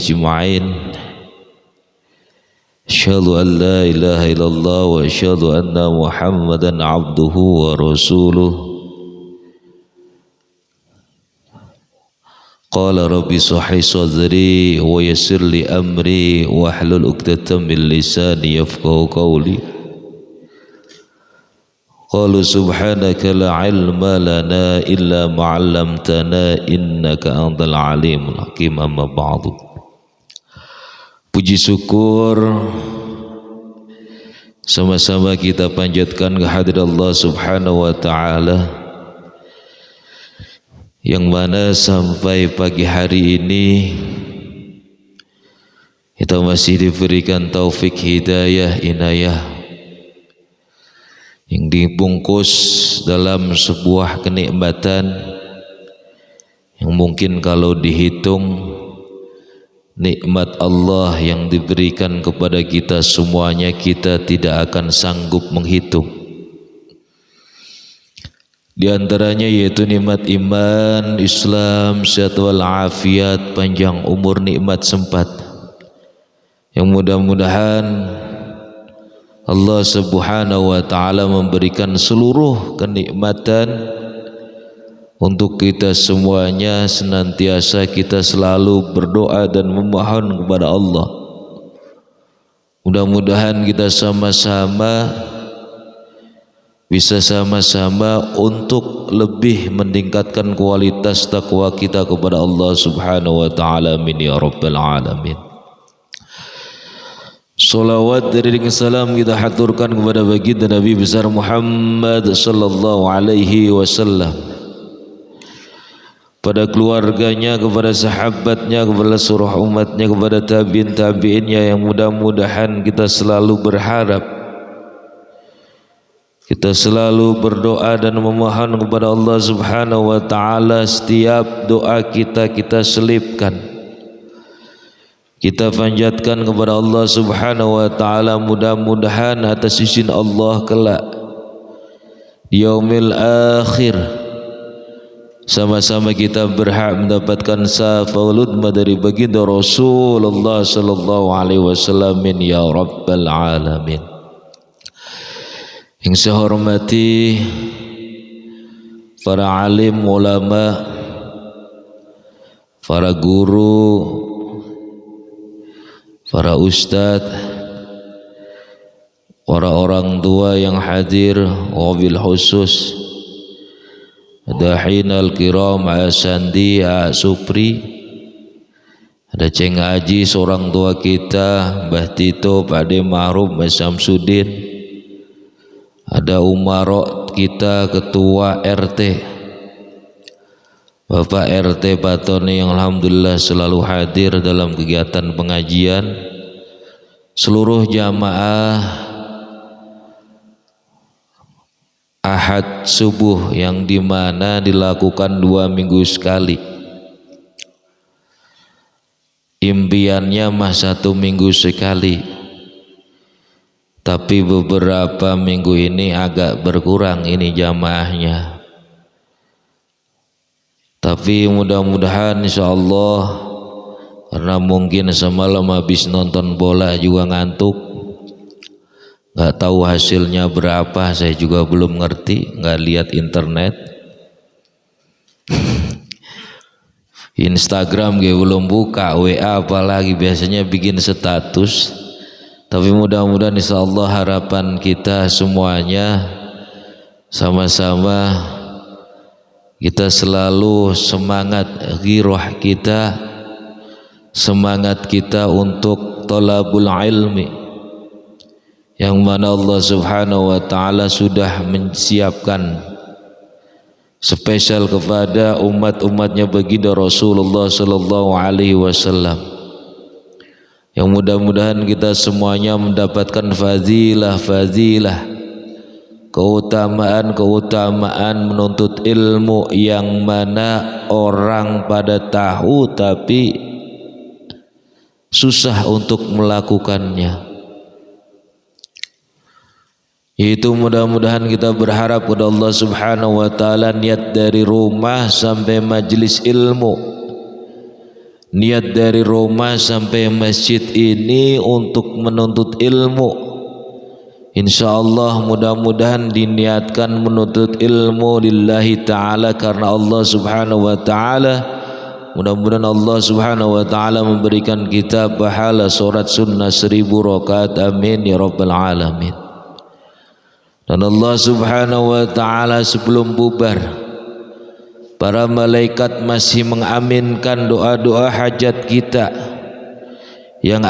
أجمعين أشهد أن لا إله إلا الله وأشهد أن محمدا عبده ورسوله قال ربي اشرح لي صدري ويسر لي أمري واحلل عقدة من لساني يفقهوا قولي قالوا سبحانك لا علم لنا إلا ما علمتنا إنك أنت العليم الحكيم أما بعد. Puji syukur sama-sama kita panjatkan kehadirat Allah Subhanahu wa taala yang mana sampai pagi hari ini kita masih diberikan taufik hidayah inayah yang dibungkus dalam sebuah kenikmatan yang mungkin kalau dihitung nikmat Allah yang diberikan kepada kita semuanya kita tidak akan sanggup menghitung. Di antaranya yaitu nikmat iman, Islam, sehat wal afiat, panjang umur, nikmat sempat yang mudah-mudahan Allah Subhanahu wa taala memberikan seluruh kenikmatan untuk kita semuanya. Senantiasa kita selalu berdoa dan memohon kepada Allah. Mudah-mudahan kita sama-sama bisa sama-sama untuk lebih meningkatkan kualitas takwa kita kepada Allah Subhanahu wa taala. Amin ya rabbal alamin. Salawat dari salam kita haturkan kepada baginda Nabi besar Muhammad sallallahu alaihi wasallam, pada keluarganya, kepada sahabatnya, kepada seluruh umatnya, kepada tabi'in tabi'innya yang mudah-mudahan kita selalu berharap, kita selalu berdoa dan memohon kepada Allah Subhanahu wa taala. Setiap doa kita selipkan, kita panjatkan kepada Allah Subhanahu wa taala, mudah-mudahan atas izin Allah kelak di yaumil akhir sama-sama kita berhak mendapatkan syafaat dari baginda Rasulullah sallallahu alaihi wasallam ya rabbal alamin. Yang saya hormati para alim ulama, para guru, para ustadz, para orang tua yang hadir, wabil khusus ada Hinal Kiram, Asandi, Supri, ada Ceng Haji, seorang tua kita, Mbah Tito, Pak De Ma'ruf, Mas Samsudin, ada Umarok kita, Ketua RT, Bapak RT Pak Tony yang alhamdulillah selalu hadir dalam kegiatan pengajian, seluruh jamaah Ahad subuh yang dimana dilakukan 2 minggu sekali. Impiannya mah 1 minggu sekali, tapi beberapa minggu ini agak berkurang ini jamaahnya. Tapi mudah-mudahan insyaallah, karena mungkin semalam habis nonton bola juga ngantuk, nggak tahu hasilnya berapa, saya juga belum ngerti, nggak lihat internet. Instagram gue belum buka, WA apalagi, biasanya bikin status. Tapi mudah-mudahan insyaallah harapan kita semuanya sama-sama kita selalu semangat ghirah kita, semangat kita untuk thalabul ilmi, yang mana Allah Subhanahu wa taala sudah menyiapkan spesial kepada umat-umatnya baginda Rasulullah sallallahu alaihi wasallam, yang mudah-mudahan kita semuanya mendapatkan fadilah keutamaan menuntut ilmu yang mana orang pada tahu tapi susah untuk melakukannya. Itu mudah-mudahan kita berharap kepada Allah Subhanahu wa taala, niat dari rumah sampai majelis ilmu, niat dari rumah sampai masjid ini untuk menuntut ilmu. InsyaAllah mudah-mudahan diniatkan menuntut ilmu lillahi ta'ala karena Allah subhanahu wa ta'ala. Mudah-mudahan Allah subhanahu wa ta'ala memberikan kita pahala solat sunnah 1000 rakaat. Amin ya rabbal alamin. Dan Allah subhanahu wa ta'ala sebelum bubar, para malaikat masih mengaminkan doa-doa hajat kita yang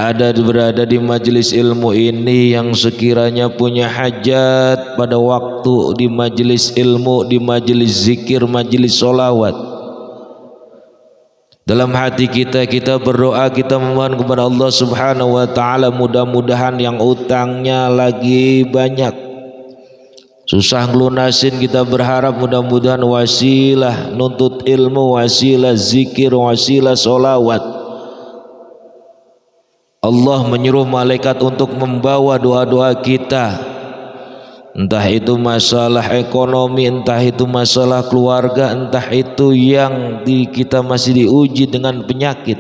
berada di majelis ilmu ini, yang sekiranya punya hajat pada waktu di majelis ilmu, di majelis zikir, majelis solawat. Dalam hati kita berdoa, kita memohon kepada Allah subhanahu wa ta'ala, mudah-mudahan yang utangnya lagi banyak, susah ngelunasin, kita berharap mudah-mudahan wasilah nuntut ilmu, wasilah zikir, wasilah solawat, Allah menyuruh malaikat untuk membawa doa-doa kita, entah itu masalah ekonomi, entah itu masalah keluarga, entah itu yang kita masih diuji dengan penyakit.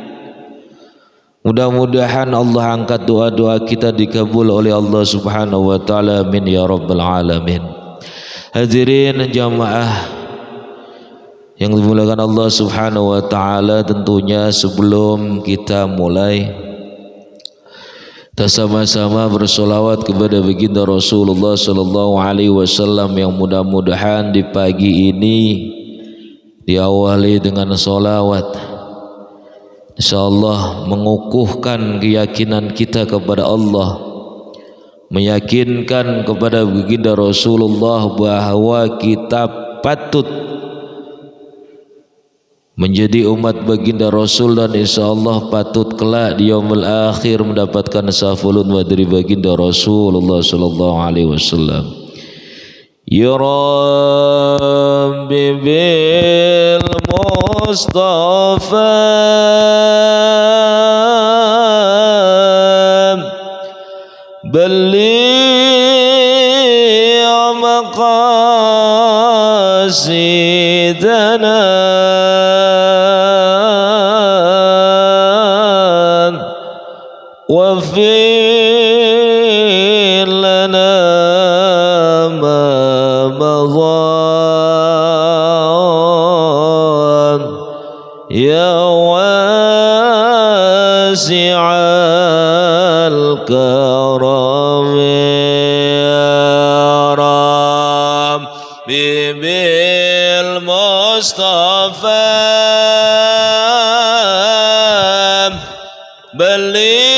Mudah-mudahan Allah angkat doa-doa kita, dikabul oleh Allah subhanahu wa ta'ala. Amin ya rabbal alamin. Hadirin jamaah yang dimuliakan Allah subhanahu wa ta'ala, tentunya sebelum kita mulai, kita sama-sama bersolawat kepada baginda Rasulullah sallallahu alaihi wasallam, yang mudah-mudahan di pagi ini diawali dengan solawat, insyaallah mengukuhkan keyakinan kita kepada Allah, meyakinkan kepada baginda Rasulullah bahwa kita patut menjadi umat baginda Rasul, dan insyaallah patut kelak di yaumul akhir mendapatkan syafa'atun dari baginda Rasulullah sallallahu alaihi wasallam. Ya Rabbi bil Mustafa balligh maqasidana واغفر لنا ما مضى يا واسع الكرم يا ربي بالمصطفى بلغ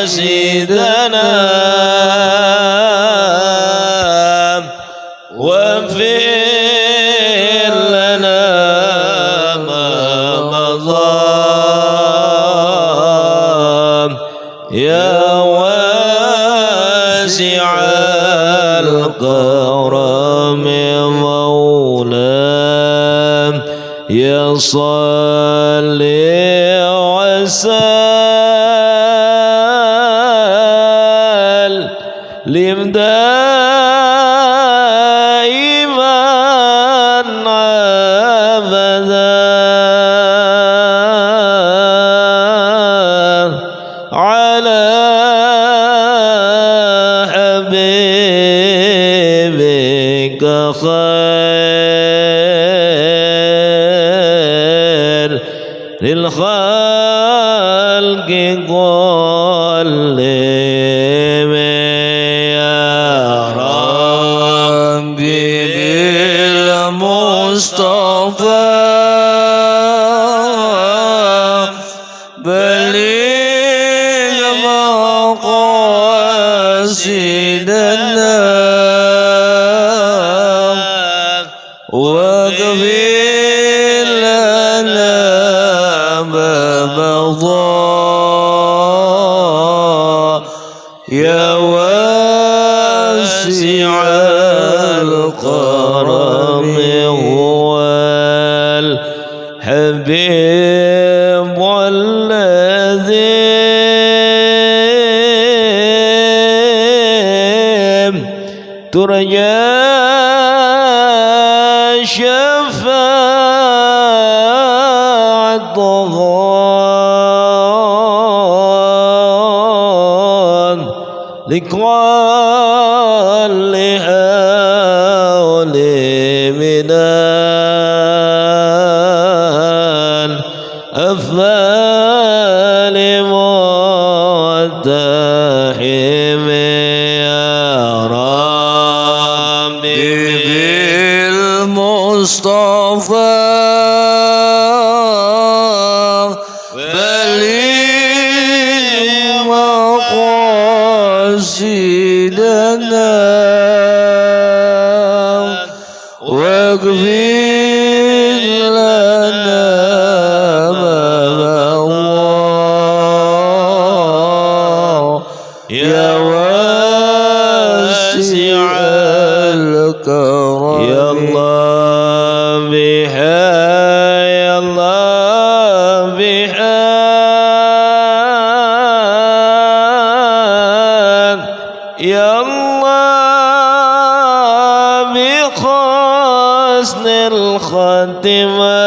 مقاصدنا واغفر لنا ما مضى يا واسع الكرم مولاي يا صلي وسلم دائما أبدا على حبيبك خير للخلق كلهم يا ربي بالمصطفى بلغ مقاصدنا واغفر لنا ما مضى يا واسع الكرم هو الحبيب الذي ترجى شفاعته الطغان لكل حول من الأفعال متحم يا ربي بالمصطفى بلغ مقاصدنا واغفر لنا ما مضى يا واسع الكرم يا الله بها يا الله بها يا الله بحسن الخاتمة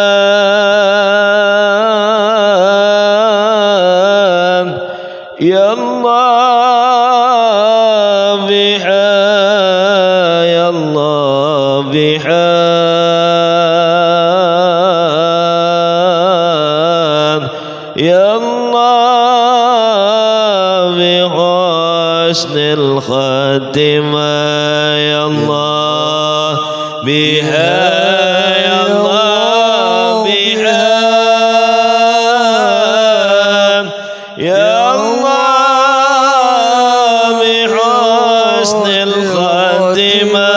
يا الله بها يا الله بها يا الله بحسن الخاتمة يا الله بها يا الله بها يا الله بحسن الخاتمة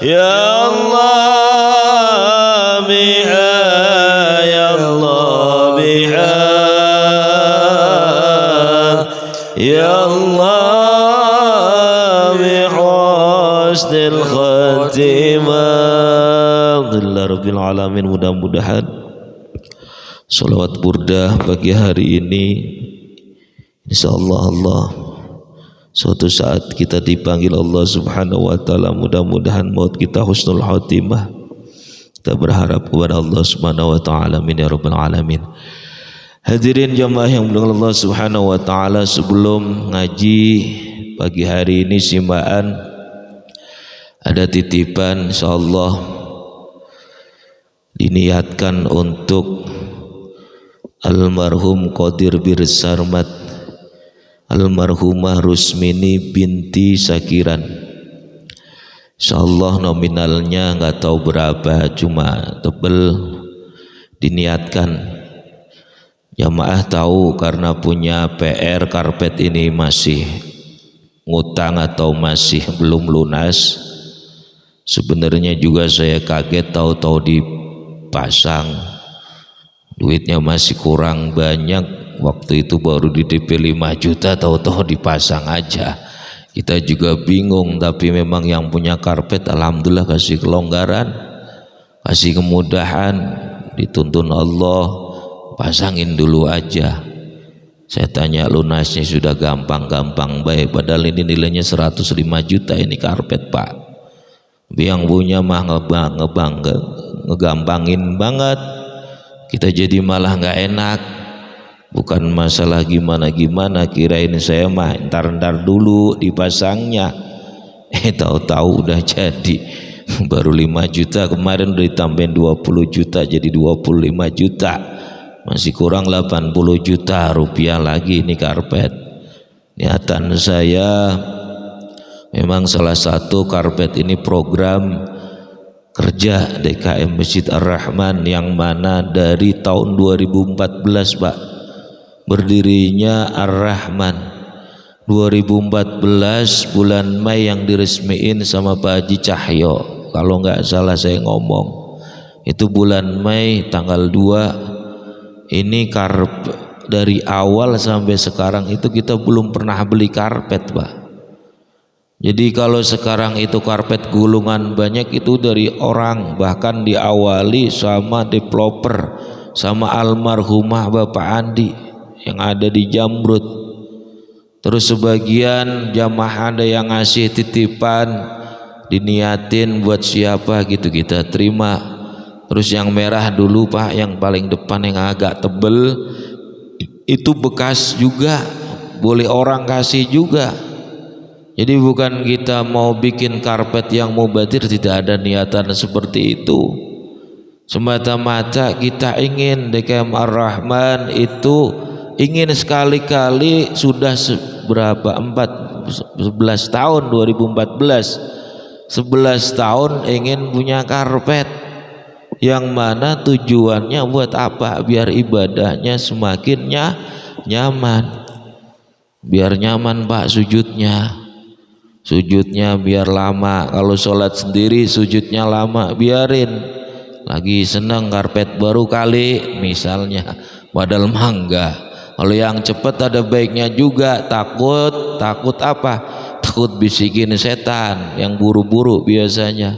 يا الله بها يا الله بها يا الله بحسن الخاتمة alhamdulillah rabbil alamin. Mudah-mudahan salawat burdah pagi hari ini insyaallah suatu saat kita dipanggil Allah subhanahu wa ta'ala, mudah-mudahan maut kita husnul khatimah. Kita berharap kepada Allah subhanahu wa ta'ala, amin ya rabbal alamin. Hadirin jamaah yang mulia Allah subhanahu wa ta'ala, sebelum ngaji pagi hari ini simaan ada titipan insyaallah diniatkan untuk almarhum Qadir Birsarmat, almarhumah Rusmini binti Sakiran. Insyaallah nominalnya nggak tahu berapa, cuma tebel diniatkan. Jamaah tahu karena punya PR karpet ini masih ngutang atau masih belum lunas. Sebenarnya juga saya kaget tahu-tahu dipasang, duitnya masih kurang banyak. Waktu itu baru di DP 5 juta, tahu-tahu dipasang aja. Kita juga bingung, tapi memang yang punya karpet alhamdulillah kasih kelonggaran, kasih kemudahan, dituntun Allah, pasangin dulu aja. Saya tanya lunasnya sudah gampang-gampang baik, padahal ini nilainya 105 juta ini karpet pak. Yang punya mah ngegampangin banget, kita jadi malah nggak enak. Bukan masalah gimana-gimana, kirain saya mah ntar dulu dipasangnya, tahu-tahu udah jadi. Baru 5 juta, kemarin udah ditambahin 20 juta jadi 25 juta, masih kurang 80 juta rupiah lagi ini karpet. Niatan saya memang salah satu karpet ini program kerja DKM Masjid Ar-Rahman, yang mana dari tahun 2014 Pak berdirinya Ar-Rahman. 2014 bulan Mei yang diresmiin sama Pak Haji Cahyo, kalau nggak salah saya ngomong itu bulan Mei tanggal 2. Ini karpet dari awal sampai sekarang itu kita belum pernah beli karpet Pak. Jadi kalau sekarang itu karpet gulungan banyak itu dari orang, bahkan diawali sama developer, sama almarhumah Bapak Andi yang ada di Jamrut. Terus sebagian jamaah ada yang ngasih titipan, diniatin buat siapa gitu, kita terima. Terus yang merah dulu Pak, yang paling depan yang agak tebel itu bekas juga, boleh orang kasih juga. Jadi bukan kita mau bikin karpet yang mubadir, tidak ada niatan seperti itu. Semata-mata kita ingin DKM Ar-Rahman itu ingin sekali-kali sudah berapa 11 tahun 2014 11 tahun ingin punya karpet, yang mana tujuannya buat apa? Biar ibadahnya semakin nyaman, biar nyaman Pak sujudnya biar lama. Kalau sholat sendiri sujudnya lama, biarin. Lagi seneng karpet baru kali misalnya, padahal mangga. Kalau yang cepat ada baiknya juga, takut apa? Takut bisikin setan yang buru-buru biasanya.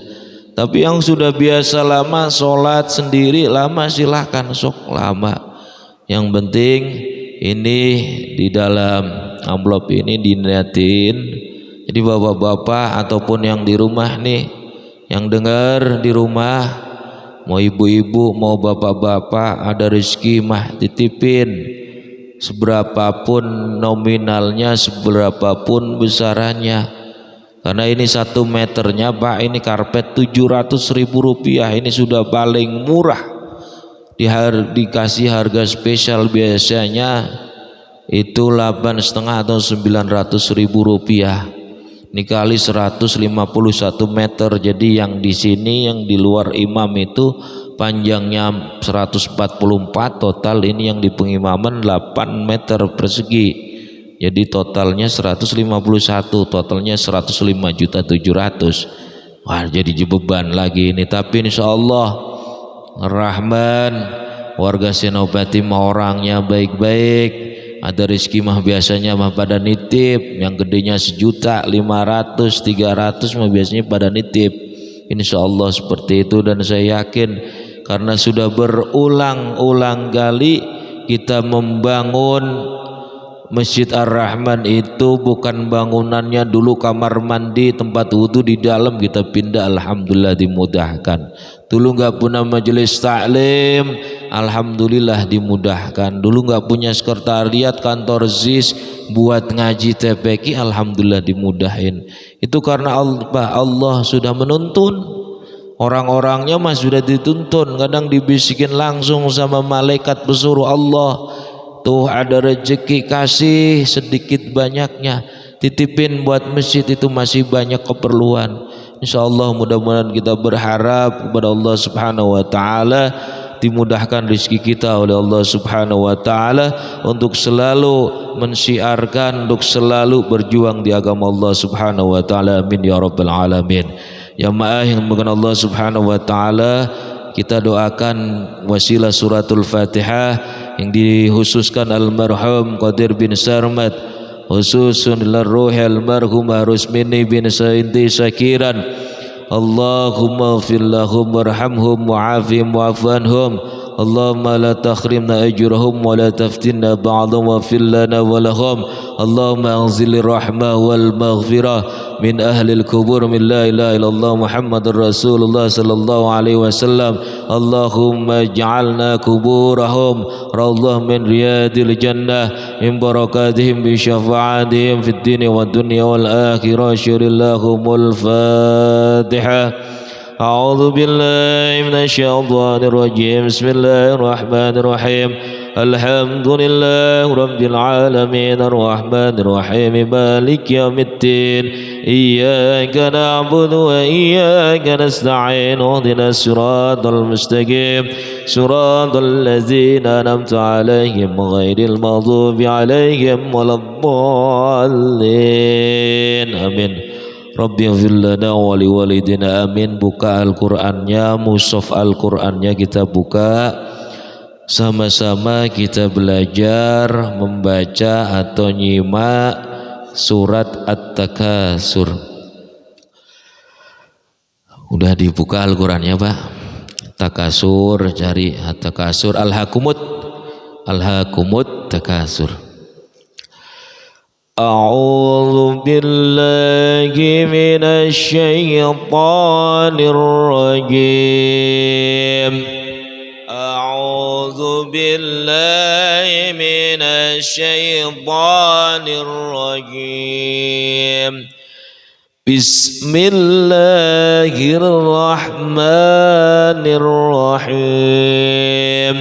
Tapi yang sudah biasa lama sholat sendiri lama, silahkan sok lama. Yang penting ini di dalam amplop ini diniatin. Jadi bapak-bapak ataupun yang di rumah nih, yang dengar di rumah, mau ibu-ibu mau bapak-bapak, ada rezeki mah titipin, seberapapun nominalnya, seberapapun besarannya. Karena ini 1 meternya Pak, ini karpet 700.000 rupiah, ini sudah paling murah. Dikasih harga spesial biasanya itu 8,5 atau 900.000 rupiah. Ini kali 151 meter. Jadi yang di sini, yang di luar imam itu panjangnya 144 total, ini yang di pengimaman 8 meter persegi. Jadi totalnya 151, totalnya 105.700.000. Wah, jadi beban lagi ini. Tapi insya Allah Rahman, warga Senopati mah orangnya baik-baik. Ada rezeki mah biasanya mah pada nitip, yang gedenya 1.500.000, 300 mah biasanya pada nitip. Insya Allah seperti itu. Dan saya yakin karena sudah berulang-ulang kali kita membangun Masjid Ar-Rahman itu, bukan bangunannya dulu kamar mandi, tempat wudhu di dalam, kita pindah, alhamdulillah dimudahkan. Dulu nggak punya majelis taklim, alhamdulillah dimudahkan. Dulu nggak punya sekretariat, kantor ZIS buat ngaji TPQ, alhamdulillah dimudahin. Itu karena Allah sudah menuntun. Orang-orangnya mah sudah dituntun, kadang dibisikin langsung sama malaikat pesuruh Allah. Tuh ada rezeki, kasih sedikit banyaknya, titipin buat masjid, itu masih banyak keperluan. Insyaallah mudah-mudahan kita berharap kepada Allah Subhanahu wa taala dimudahkan rezeki kita oleh Allah Subhanahu wa taala untuk selalu mensyiarkan, untuk selalu berjuang di agama Allah Subhanahu wa taala. Amin ya rabbal alamin. Ya ma'ah yang dimuliakan Allah Subhanahu wa taala, kita doakan wasilah suratul Fatihah yang dikhususkan almarhum Qadir bin Sarmad, khususun liruhi almarhum Rusmini bin Sainti Syakiran. Allahumma ighfir lahum warhamhum wa'afihim wa'fu anhum. Allahumma la takhrimna ajrahum wa la taftinna ba'dahum wa fil lana wa lahum. Allahumma anzil rahmah wal maghfirah min ahli al-kubur min la ilaha illallah Muhammadur Rasulullah sallallahu alaihi wasallam. Allahumma ij'alna kuburahum rawdah min riyadil jannah min barakatihim bi syafa'atihim fid dunya wad dunya wal akhirah. Syirillahumul Fatihah. أعوذ بالله من الشيطان الرجيم. بسم الله الرحمن الرحيم. الحمد لله رب العالمين الرحمن الرحيم مالك يوم الدين. إياك نعبد وإياك نستعين اهدنا الصراط المستقيم صراط الذين أنعمت عليهم غير المغضوب عليهم ولا الضالين. آمين. Rabbi ighfir lana wa liwalidina, amin. Buka Al-Qur'annya, mushaf Al-Qur'annya kita buka. Sama-sama kita belajar membaca atau nyimak surat At-Takasur. Udah dibuka Al-Qur'annya Pak? Takasur, cari At-Takasur, Al-Hakumut Takasur. أعوذ بالله من الشيطان الرجيم أعوذ بالله من الشيطان الرجيم بسم الله الرحمن الرحيم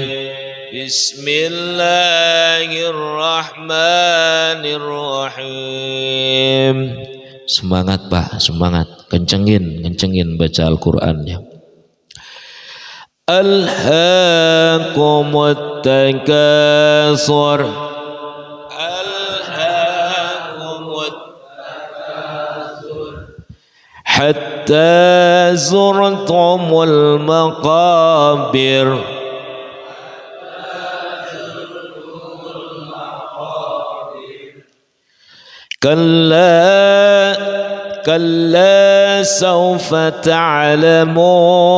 بسم الله الرحمن الرحيم. Semangat Pak, semangat, kencengin baca Al-Qur'annya. Alhaakumut takatsur alhaakumut takatsur hatta zurtumul maqabir كلا سوف تعلمون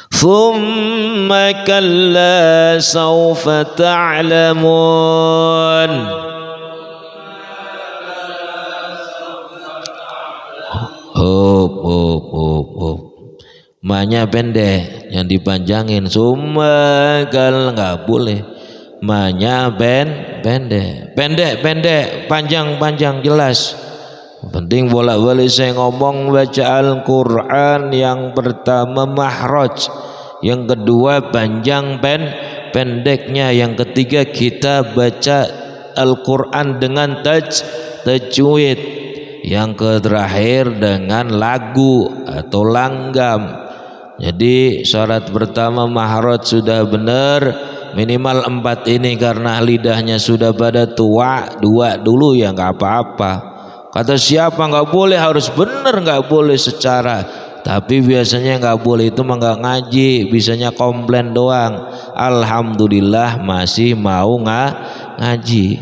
ثم كلا سوف تعلمون Manya pendek, yang dipanjangin sumagal nggak boleh. Manya pendek, panjang jelas. Penting bolak-balik saya ngomong baca Al-Quran. Yang pertama mahraj, yang kedua panjang pendeknya, yang ketiga kita baca Al-Quran dengan tajwid, yang terakhir dengan lagu atau langgam. Jadi syarat pertama mahraj sudah benar, minimal 4 ini karena lidahnya sudah pada tua, 2 dulu ya nggak apa-apa. Kata siapa nggak boleh, harus benar nggak boleh secara. Tapi biasanya nggak boleh itu mah nggak ngaji, bisanya komplain doang. Alhamdulillah masih mau ngaji,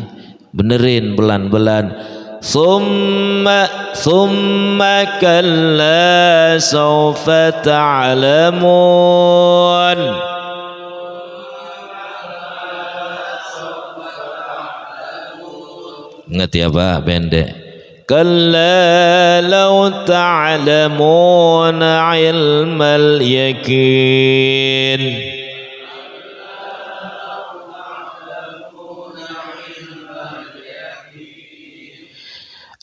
benerin pelan-pelan. Thumma kalla sawfa ta'lamun. Ngerti apa pendek? Kalla law ta'lamuna ilmal yakin.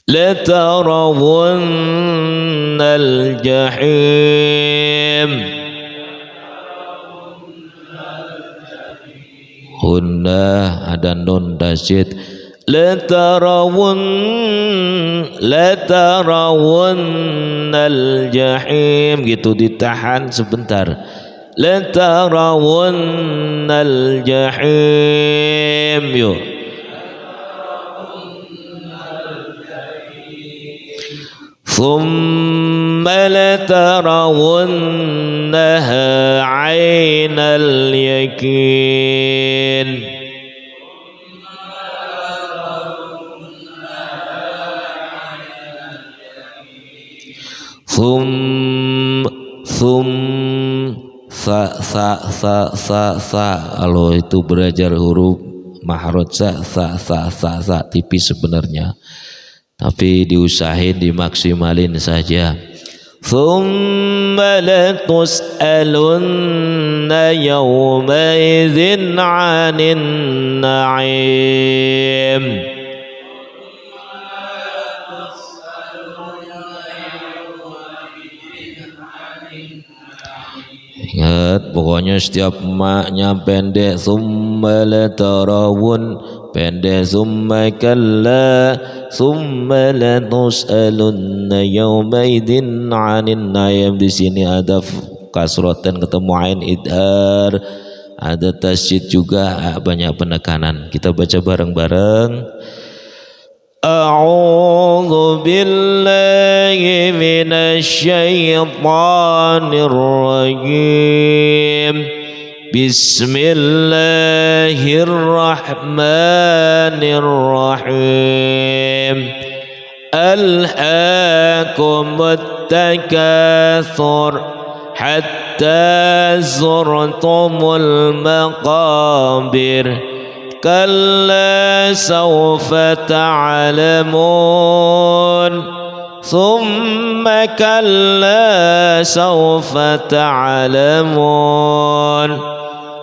لترون الجحيم. Hunna ada nun tasyid. لترون الجحيم gitu, ditahan sebentar. لترون الجحيم yuk. ثم لترونها عين اليقين. Kalau itu belajar huruf mahraj sa tipis sebenarnya, tapi diusahain dimaksimalin saja. Thumma latus'alunna yawma idzin 'anin na'im. Ingat, pokoknya setiap maknya pendek. Thumma latarawun pendek, thumma kalla, thumma latus'alunna yawma idzin 'anin na'im. Di sini ada kasrotan ketemu ain idhar, ada tasydid juga, banyak penekanan. Kita baca bareng-bareng. A'udzu billahi minasy syaithanir rajim. Bismillahirrahmanirrahim. Alhaakumut takatsur hatta zurtumul maqabir kalla sawfa ta'lamun ثم كلا سوف تعلمون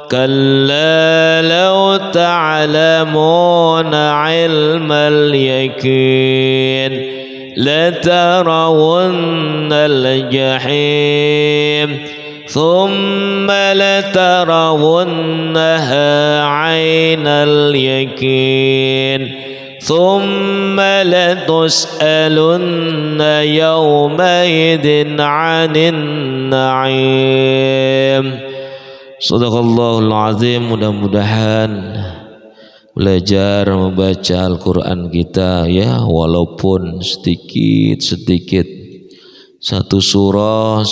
كلا لو تعلمون علم اليقين لترون الجحيم ثم لترونها عين اليقين ثم لتسألن يومئذ عن النعيم. Shadaqallahul azim. Mudah-mudahan belajar membaca Al-Quran kita ya, walaupun sedikit-sedikit, satu surah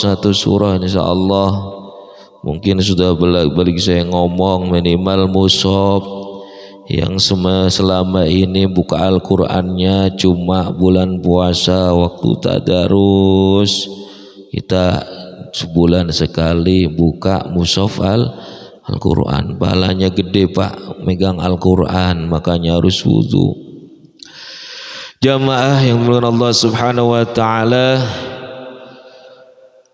insyaallah. Mungkin sudah balik saya ngomong minimal mushaf yang selama ini buka Al-Qur'annya cuma bulan puasa waktu tadarus, kita sebulan sekali buka mushaf Al-Qur'an. Pahalanya gede Pak, megang Al-Qur'an, makanya harus wudu. Jamaah yang mulia Allah Subhanahu wa taala,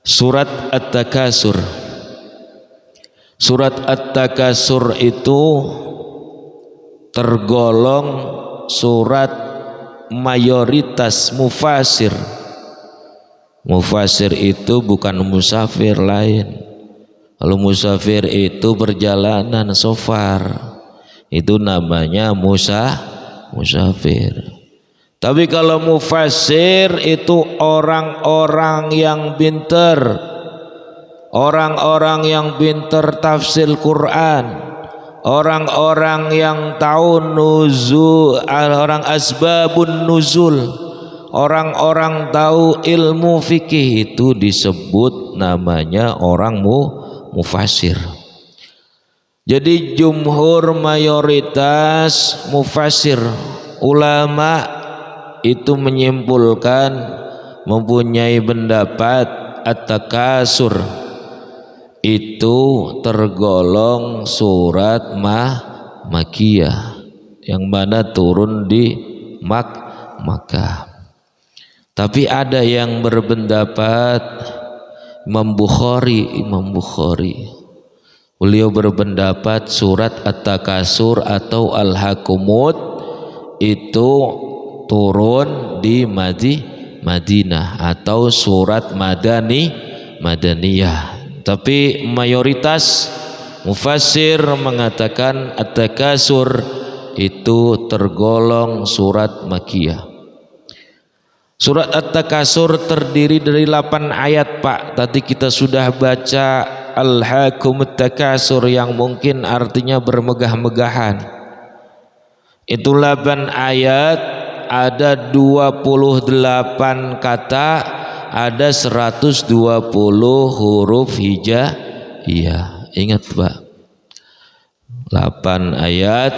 surat At-Takasur. Surat At-Takasur itu tergolong surat mayoritas mufasir. Mufasir itu bukan musafir lain. Kalau musafir itu perjalanan safar, itu namanya musafir. Tapi kalau mufasir itu orang-orang yang pintar, orang-orang yang pintar tafsir Quran, orang-orang yang tahu nuzul, orang asbabun nuzul, orang-orang tahu ilmu fikih, itu disebut namanya orang mufasir. Jadi jumhur mayoritas mufasir ulama itu menyimpulkan, mempunyai pendapat At-Takasur itu tergolong surat Makkiyah yang mana turun di Makkah. Tapi ada yang berpendapat Imam Bukhari, beliau berpendapat surat At-Takasur atau Al-Hakumut itu turun di Madinah atau surat Madaniyah. Tapi mayoritas mufassir mengatakan At-Takasur itu tergolong surat Makkiyah. Surat At-Takasur terdiri dari 8 ayat Pak. Tadi kita sudah baca Al-Hakumut Takasur yang mungkin artinya bermegah-megahan. Itu 8 ayat, ada 28 kata, ada 120 huruf hijaiyah. Ingat Pak, 8 ayat,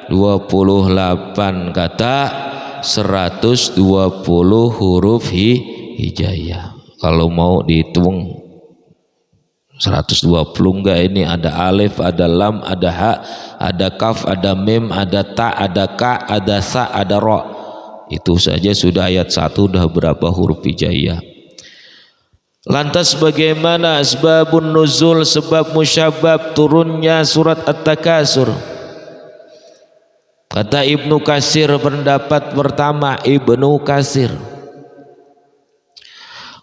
28 kata, 120 huruf hijaiyah. Kalau mau dihitung 120 enggak, ini ada alif, ada lam, ada ha, ada kaf, ada mim, ada ta, ada ka, ada sa, ada ro. Itu saja sudah ayat 1 udah berapa huruf hijaiyah. Lantas bagaimana asbabun nuzul, sebab musyabab turunnya surat At-Takasur? Kata Ibnu Katsir, pendapat pertama Ibnu Katsir,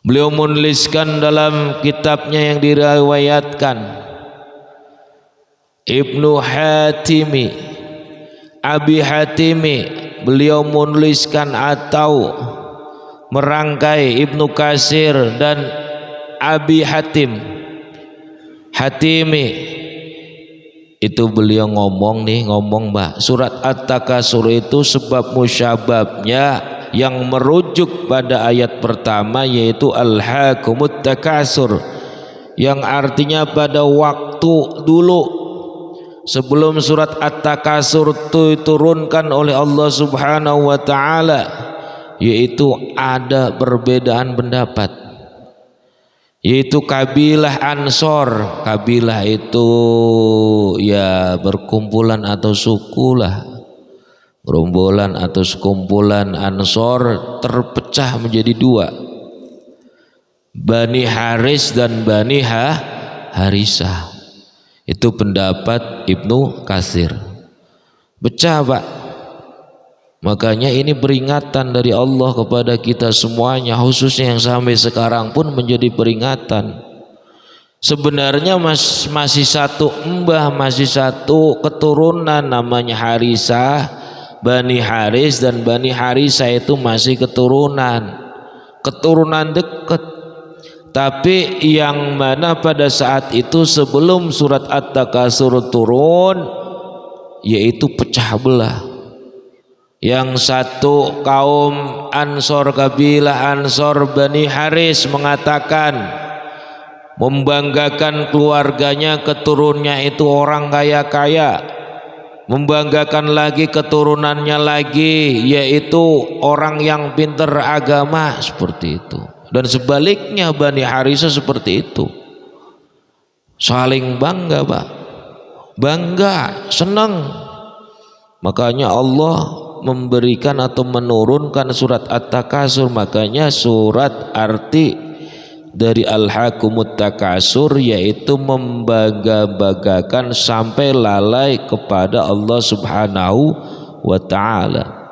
beliau menuliskan dalam kitabnya yang diriwayatkan Ibnu Hatimi, Abi Hatimi, beliau menuliskan atau merangkai Ibnu Katsir dan Abi Hatimi itu beliau ngomong Mbak, surat At-Takasur itu sebab musyababnya yang merujuk pada ayat pertama yaitu Al-Hakumut Takasur, yang artinya pada waktu dulu sebelum surat At-Takasur itu diturunkan oleh Allah Subhanahu wa taala, yaitu ada perbedaan pendapat. yaitu kabilah Ansor. Kabilah itu ya berkumpulan atau suku lah, gerombolan atau sekumpulan Ansor terpecah menjadi dua, Bani Haris dan Bani Harisah. Itu pendapat Ibnu Katsir. Pecah Pak. Makanya ini peringatan dari Allah kepada kita semuanya, khususnya yang sampai sekarang pun menjadi peringatan. Sebenarnya masih satu embah, masih satu keturunan namanya Harisah, Bani Haris dan Bani Harisah itu masih keturunan dekat. Tapi yang mana pada saat itu sebelum surat At-Takatsur turun, yaitu pecah belah. Yang satu kaum Ansor, kabilah Ansor Bani Haris mengatakan, membanggakan keluarganya, keturunannya itu orang kaya-kaya, membanggakan lagi keturunannya lagi yaitu orang yang pintar agama, seperti itu. Dan sebaliknya Bani Harisah seperti itu, saling bangga Pak, bangga, senang. Makanya Allah memberikan atau menurunkan surat At-Takatsur. Makanya surat arti dari Al-Hakumut Takatsur yaitu membangga-banggakan sampai lalai kepada Allah Subhanahu wa ta'ala.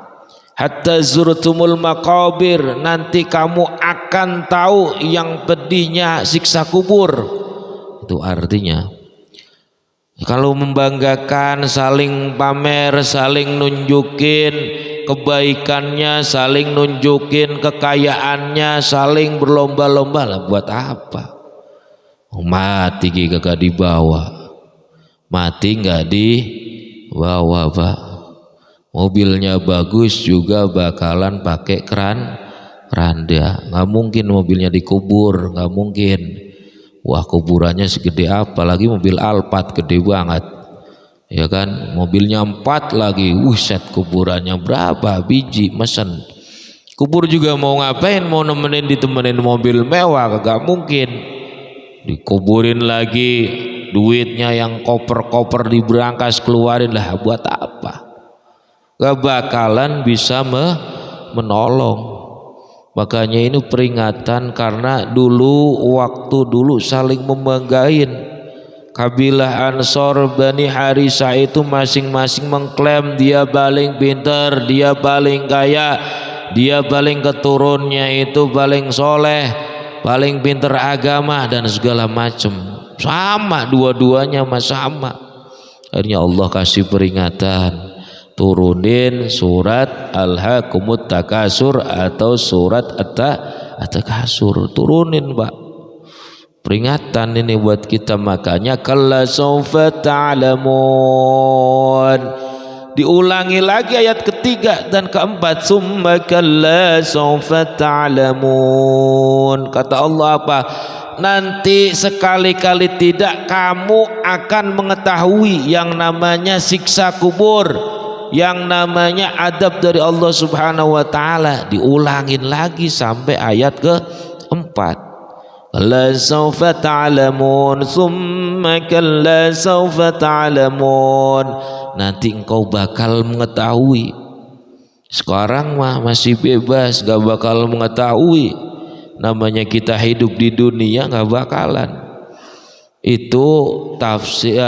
Hatta zurtumul maqabir, nanti kamu akan tahu yang pedihnya siksa kubur. Itu artinya kalau membanggakan, saling pamer, saling nunjukin kebaikannya, saling nunjukin kekayaannya, saling berlomba-lomba lah, buat apa? Mati gak dibawa, mati nggak dibawa Pak. Mobilnya bagus juga bakalan pakai keranda, nggak mungkin mobilnya dikubur, nggak mungkin. Wah, kuburannya segede apa, lagi mobil Alphard gede banget ya kan, mobilnya 4 lagi, set kuburannya berapa biji mesen. Kubur juga mau ngapain, mau ditemenin mobil mewah, kagak mungkin. Dikuburin lagi, duitnya yang koper-koper diberangkas keluarin lah, buat apa? Gak bakalan bisa menolong. Makanya ini peringatan, karena waktu dulu saling membanggain. Kabilah Ansor Bani Harisah itu masing-masing mengklaim dia paling pintar, dia paling kaya, dia paling keturunnya itu paling soleh, paling pintar agama dan segala macam. Sama dua-duanya sama. Akhirnya Allah kasih peringatan, turunin surat Al-Hakumut Takatsur atau surat At-Takatsur, turunin Pak, peringatan ini buat kita. Makanya kalla saufa ta'lamun, diulangi lagi ayat ketiga dan keempat, summa kalla saufa ta'lamun. Kata Allah apa? Nanti sekali-kali tidak kamu akan mengetahui yang namanya siksa kubur, yang namanya adab dari Allah Subhanahu wa ta'ala. Diulangin lagi sampai ayat keempat, kalla saufa ta'lamun, summa kalla saufa ta'lamun, nanti engkau bakal mengetahui. Sekarang mah masih bebas, gak bakal mengetahui. Namanya kita hidup di dunia gak bakalan. Itu tafsir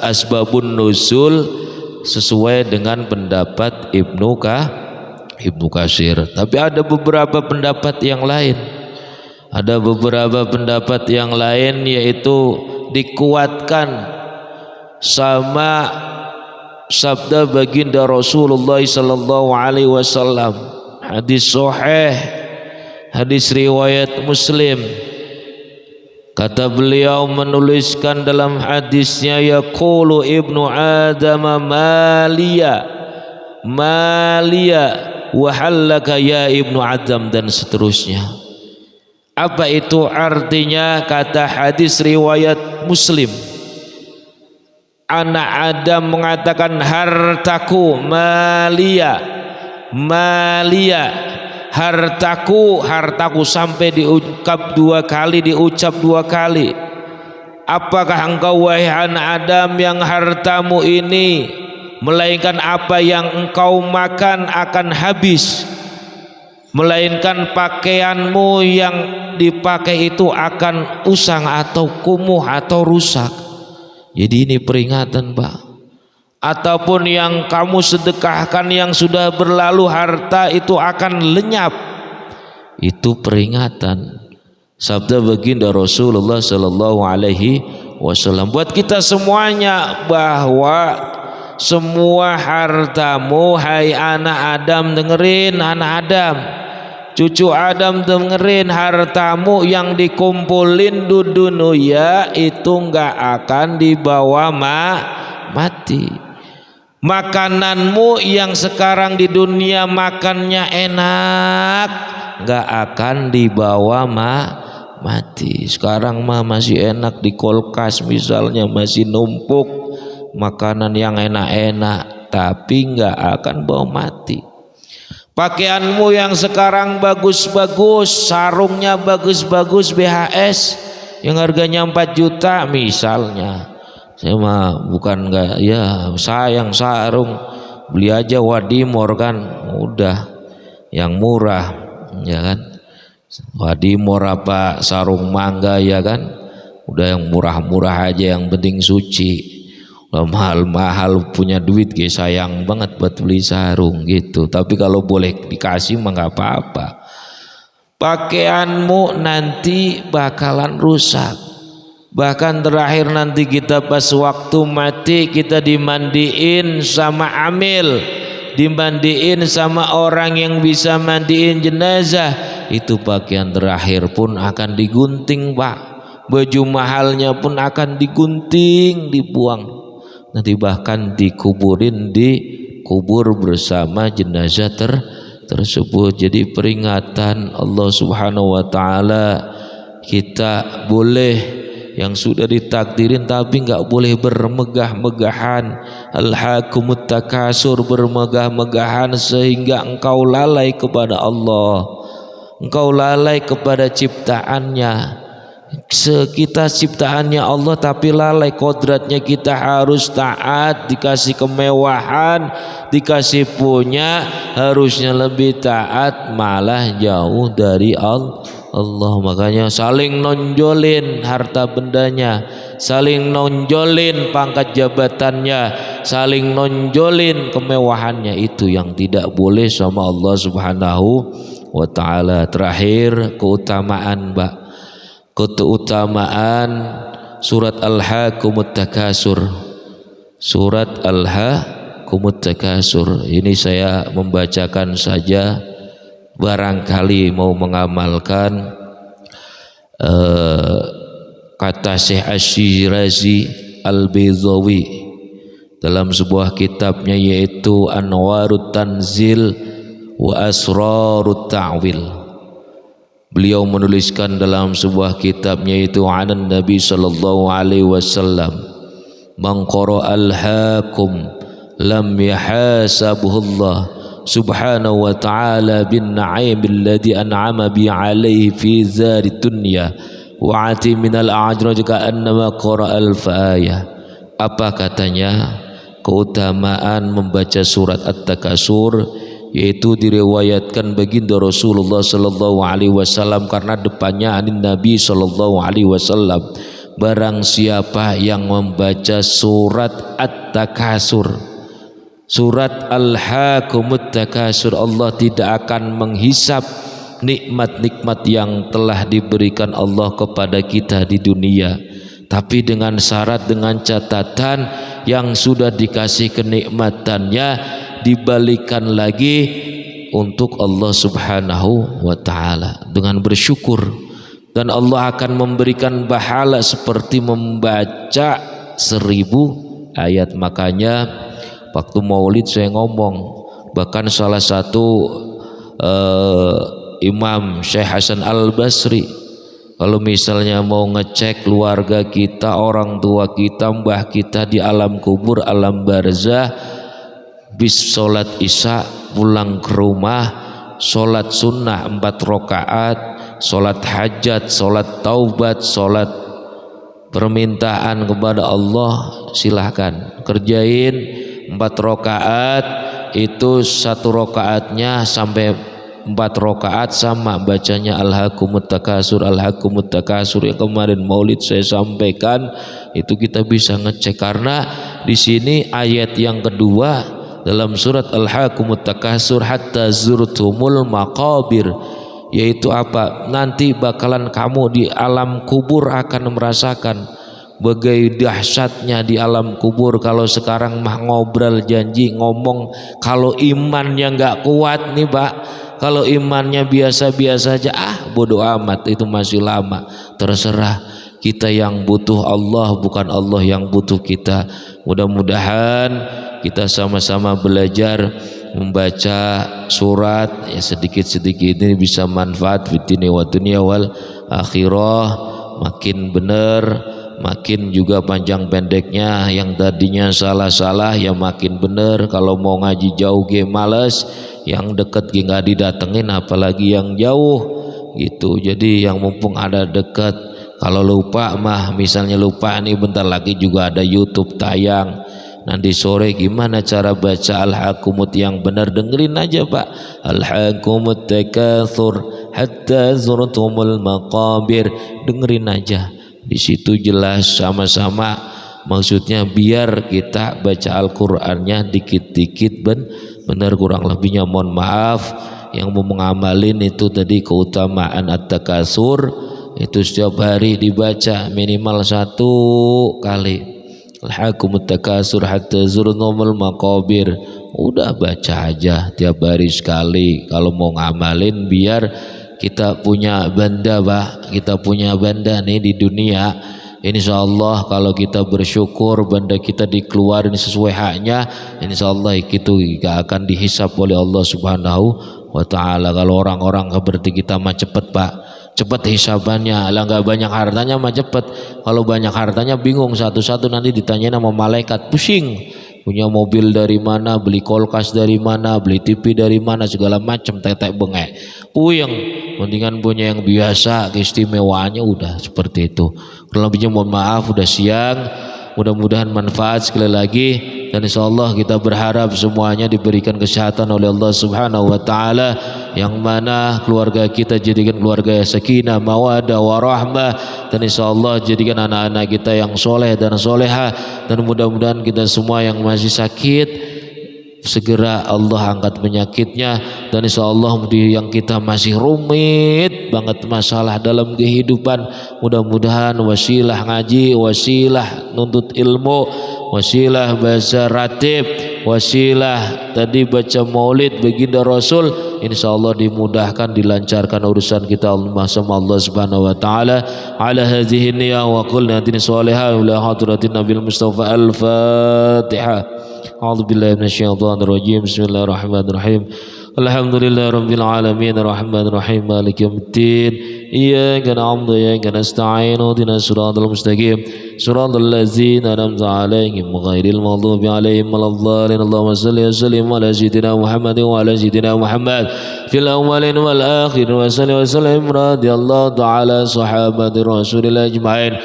asbabun nuzul sesuai dengan pendapat Ibnu Katsir. Tapi ada beberapa pendapat yang lain. Ada beberapa pendapat yang lain yaitu dikuatkan sama sabda baginda Rasulullah sallallahu alaihi wasallam, hadis sahih, hadis riwayat Muslim. Kata beliau menuliskan dalam hadisnya, yaqulu ibnu Adam maliya wa halaka ya ibnu Adam, dan seterusnya. Apa itu artinya? Kata hadis riwayat Muslim, anak Adam mengatakan hartaku maliya, hartaku, hartaku sampai diucap 2 kali, diucap 2 kali. Apakah engkau wahai anak Adam yang hartamu ini melainkan apa yang engkau makan akan habis, melainkan pakaianmu yang dipakai itu akan usang atau kumuh atau rusak. Jadi ini peringatan, Pak. Ataupun yang kamu sedekahkan yang sudah berlalu, harta itu akan lenyap. Itu peringatan. Sabda baginda Rasulullah sallallahu alaihi wasallam buat kita semuanya, bahwa semua hartamu, hai anak Adam, dengerin anak Adam, cucu Adam, dengerin, hartamu yang dikumpulin di dunia itu enggak akan dibawa mati. Makananmu yang sekarang di dunia makannya enak enggak akan dibawa mati. Sekarang mah masih enak di kulkas misalnya, masih numpuk makanan yang enak-enak, tapi enggak akan bawa mati. Pakaianmu yang sekarang bagus-bagus, sarungnya bagus-bagus BHS yang harganya 4 juta misalnya. Saya mah bukan enggak ya sayang sarung, beli aja Wadimor kan, udah yang murah ya kan. Wadimor apa sarung mangga ya kan, udah yang murah-murah aja, yang penting suci. Mahal-mahal punya duit guys, sayang banget buat beli sarung gitu. Tapi kalau boleh dikasih mah nggak apa-apa. Pakaianmu nanti bakalan rusak. Bahkan terakhir nanti kita pas waktu mati, kita dimandiin sama amil, dimandiin sama orang yang bisa mandiin jenazah. Itu pakaian terakhir pun akan digunting, Pak. Baju mahalnya pun akan digunting, dibuang. Nanti bahkan dikuburin di kubur bersama jenazah tersebut. Jadi peringatan Allah Subhanahu wa taala, kita boleh yang sudah ditakdirin tapi enggak boleh bermegah-megahan. Alhaakumut takasur, bermegah-megahan sehingga engkau lalai kepada Allah, engkau lalai kepada ciptaannya. Kita ciptaannya Allah tapi lalai kodratnya. Kita harus taat, dikasih kemewahan, dikasih punya, harusnya lebih taat, malah jauh dari Allah. Makanya saling nonjolin harta bendanya, saling nonjolin pangkat jabatannya, saling nonjolin kemewahannya. Itu yang tidak boleh sama Allah Subhanahu wa ta'ala. Terakhir, keutamaan, Mbak, keutamaan surat Al-Haakumut Takasur. Surat Al-Haakumut Takasur ini saya membacakan saja, barangkali mau mengamalkan kata Syekh Asy-Syirazi Al-Bidhawi dalam sebuah kitabnya, yaitu Anwarut Tanzil wa Asrarut Ta'wil. Beliau menuliskan dalam sebuah kitabnya, yaitu anan Nabi sallallahu alaihi wasallam, man qara'al haakum lam yahasabuhullah subhanahu wa ta'ala bin na'im alladhi an'ama bi alaihi fi dzari dunya wa ati minal a'jraj ka'annama qara'al fa'ayah. Apa katanya? Keutamaan membaca surat At-Takasur, yaitu diriwayatkan baginda Rasulullah sallallahu alaihi wasallam karena depannya anin Nabi sallallahu alaihi wasallam, barang siapa yang membaca surat At-Takasur, surat Al-Haakumut Takasur, Allah tidak akan menghisap nikmat-nikmat yang telah diberikan Allah kepada kita di dunia, tapi dengan syarat, dengan catatan, yang sudah dikasih kenikmatannya dibalikan lagi untuk Allah Subhanahu wa ta'ala dengan bersyukur, dan Allah akan memberikan pahala seperti membaca 1000 ayat. Makanya waktu maulid saya ngomong, bahkan salah satu Imam Syekh Hasan Al-Basri, kalau misalnya mau ngecek keluarga kita, orang tua kita, mbah kita di alam kubur, alam barzah, bis sholat isya pulang ke rumah, sholat sunnah 4 rakaat, sholat hajat, sholat taubat, sholat permintaan kepada Allah, silahkan kerjain 4 rakaat. Itu 1 rakaatnya sampai 4 rakaat sama bacanya alhaakumut takasur, alhaakumut takasur yang kemarin maulid saya sampaikan. Itu kita bisa ngecek karena di sini ayat yang kedua dalam surat alhaakumut takasur hatta zurtumul maqabir, yaitu apa? Nanti bakalan kamu di alam kubur akan merasakan bagai dahsyatnya di alam kubur. Kalau sekarang mah ngobrol janji ngomong, kalau imannya nggak kuat nih Pak, kalau imannya biasa-biasa aja bodoh amat, itu masih lama. Terserah, kita yang butuh Allah, bukan Allah yang butuh kita. Mudah-mudahan kita sama-sama belajar membaca surat ya, sedikit-sedikit ini bisa manfaat fitni wa dunya wal akhirah. Makin benar, makin juga panjang pendeknya. Yang tadinya salah-salah ya makin benar. Kalau mau ngaji jauh ge males, yang deket ge nggak didatengin, apalagi yang jauh gitu. Jadi yang mumpung ada deket, kalau lupa mah, misalnya lupa nih bentar lagi juga ada YouTube tayang. Nanti sore gimana cara baca al-hakumut yang benar, dengerin aja Pak. Al-hakumut takatsur hatta zurtumul maqabir, dengerin aja. Di situ jelas sama-sama, maksudnya biar kita baca Al-Qur'annya dikit-dikit benar, kurang lebihnya mohon maaf. Yang mau mengamalin itu tadi keutamaan at-takatsur itu setiap hari dibaca minimal 1 kali. Alhaakumut takasur hatta zurtumul maqabir. Udah baca aja tiap hari sekali. Kalau mau ngamalin biar kita punya benda Pak, kita punya benda nih di dunia. Insyaallah kalau kita bersyukur benda kita dikeluarin sesuai haknya, insyaallah itu gak akan dihisap oleh Allah Subhanahu wa taala. Kalau orang-orang seperti kita mah cepet Pak, cepet hisabannya. Lah nggak banyak hartanya mah cepet. Kalau banyak hartanya bingung, satu-satu nanti ditanyain sama malaikat, pusing. Punya mobil dari mana, beli kulkas dari mana, beli TV dari mana, segala macam tetek bengek. Puyeng. Mendingan punya yang biasa, keistimewaannya udah seperti itu. Kurang lebihnya mohon maaf, udah siang. Mudah-mudahan manfaat sekali lagi, dan insyaallah kita berharap semuanya diberikan kesehatan oleh Allah Subhanahu wa taala, yang mana keluarga kita jadikan keluarga yang sakinah, mawaddah, warahmah, dan insyaallah jadikan anak-anak kita yang soleh dan soleha. Dan mudah-mudahan kita semua yang masih sakit segera Allah angkat penyakitnya, dan insyaallah yang kita masih rumit banget masalah dalam kehidupan, mudah-mudahan wasilah ngaji, wasilah nuntut ilmu, wasilah baca ratib, wasilah tadi baca maulid baginda Rasul, insyaallah dimudahkan, dilancarkan urusan kita sama Allah Subhanahu wa taala. Ala hadhihi niyyah wa qulna tin salihah ila hadratin nabil mustafa al-fatihah. A'udzu billahi minasyaitonir rajim. Bismillahirrahmanirrahim. Alhamdulillahi rabbil alamin arrahmanir rahim maliki yaumiddin. Iyyaka na'budu wa iyyaka nasta'in. Ihdinas siratal mustaqim. Siratal ladzina an'amta 'alaihim ghairil maghdubi 'alaihim waladdallin. Allahumma shalli wa sallim ala sayyidina Muhammadin wa ala sayyidina Muhammad fil awwalin wal akhirin wa sallim radhiyallahu ta'ala sahabati rasulillah ajma'in.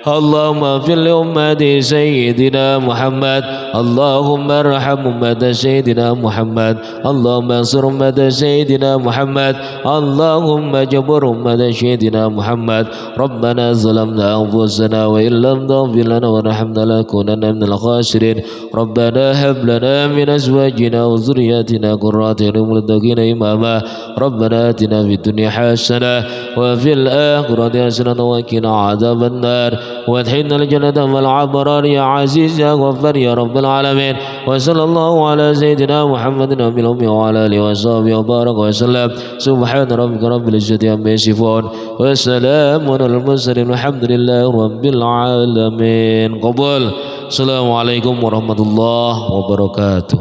اللهم في لأمة سيدنا محمد، اللهم ارحم أمة سيدنا محمد، اللهم انصر أمة سيدنا محمد، اللهم اجبر أمة سيدنا محمد. ربنا ظلمنا أنفسنا وإن لم تغفر لنا وارحمنا لنكونن من الخاسرين. ربنا هب لنا من أزواجنا وذرياتنا قرة أعين للمتقين إماما. ربنا آتنا في الدنيا حسنة وفي الآخرة حسنة وقنا عذاب النار وادخلنا الجنة مع الأبرار يا عزيز يا غفار يا رب العالمين. وصلى الله على سيدنا محمد النبي الأمي وعلى آله وصحبه وبارك وسلم. سبحان ربك رب العزة عما يصفون وسلام على المرسلين والحمد لله رب العالمين. قبول. Assalamualaikum warahmatullahi wabarakatuh.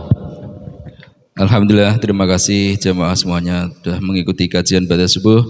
Alhamdulillah, terima kasih jamaah semuanya sudah mengikuti kajian pada subuh.